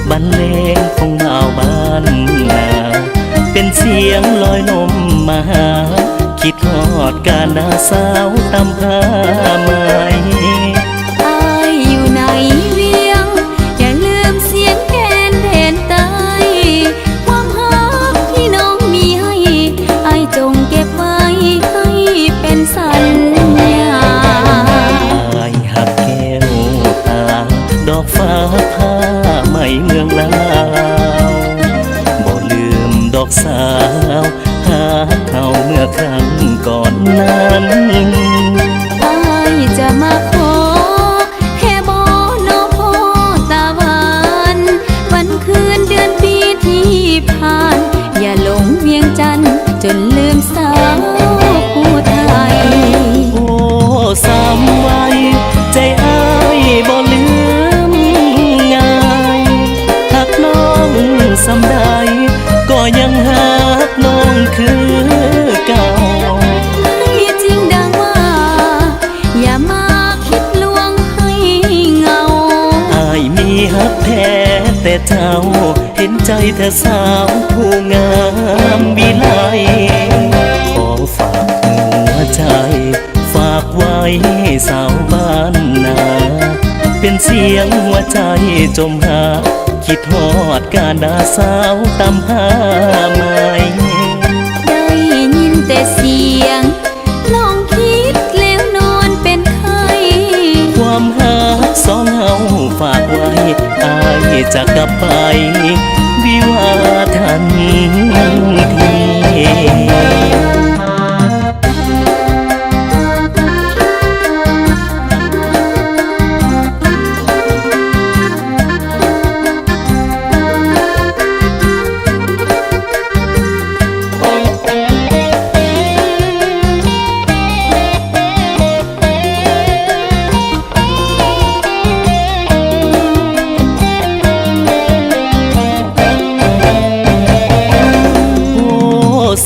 บรรเลงของดาวบ้านนาเป็นเสียงลอยลมมาหาคิดฮอดการดาสาวตำผ้าไหมอายอยู่ไหนเวียงอย่าลืมเสียงแคนแทนใต้ความรักที่น้องมีให้อายจงเก็บไว้ให้เป็นสัญญาอายหักแก้วตาดอกฟ้าผ้าไหมเมืองลาวบ่ลืมดอกสาวหาเขาเมื่อครั้งก่อนนั้นอายจะมาขอแค่บ่โนโพตาวันวันคืนเดือนปีที่ผ่านอย่าหลงเวียงจันทร์จนลืมสาวผู้ไทยโอ้สามวัยใจอ้ายบ่ลืมง่ายหักน้องสำใดก็ยังหักน้องคือเก่าให้จริงดังว่าอย่ามาคิดลวงให้เงาอายมีหักแท้แต่เจ้าเห็นใจเธอสาวผู้งามวิไลขอฝากหัวใจฝากไว้สาวบ้านนาเป็นเสียงหัวใจจมหาคิดฮอดการดาสาวตำผ้าไหมได้ยินแต่เสียงลองคิดแล้วนอนเป็นไข้ความหักสองเฮาฝากไว้อายจะกลับไปวิวาทันที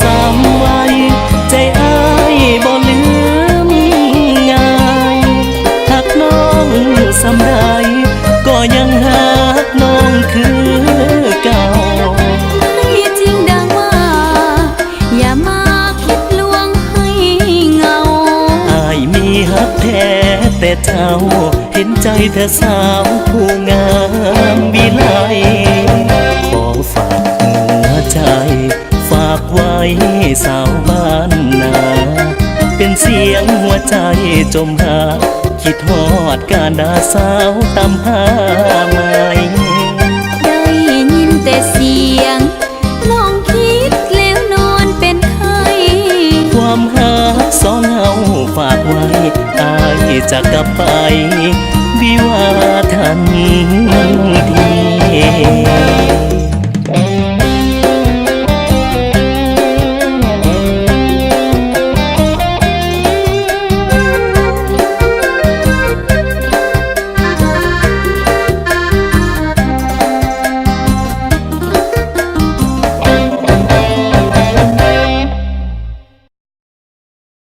สามวัยใจอ้ายบ่ลืมง่ายหักน้องสำใดก็ยังหักน้องคือเก่าให้จริงดังว่าอย่ามาคิดลวงให้เงาอายมีหักแท้แต่เจ้าเห็นใจเธอสาวผู้งามวิไลขอฝากหัวใจฝากไว้สาวบ้านนาเป็นเสียงหัวใจจมหาคิดฮอดการดาสาวตำผ้าไหมได้ยินแต่เสียงลองคิดแล้วนอนเป็นไข้ความหักสองเฮาฝากไว้อายจะกลับไปวิวาทันที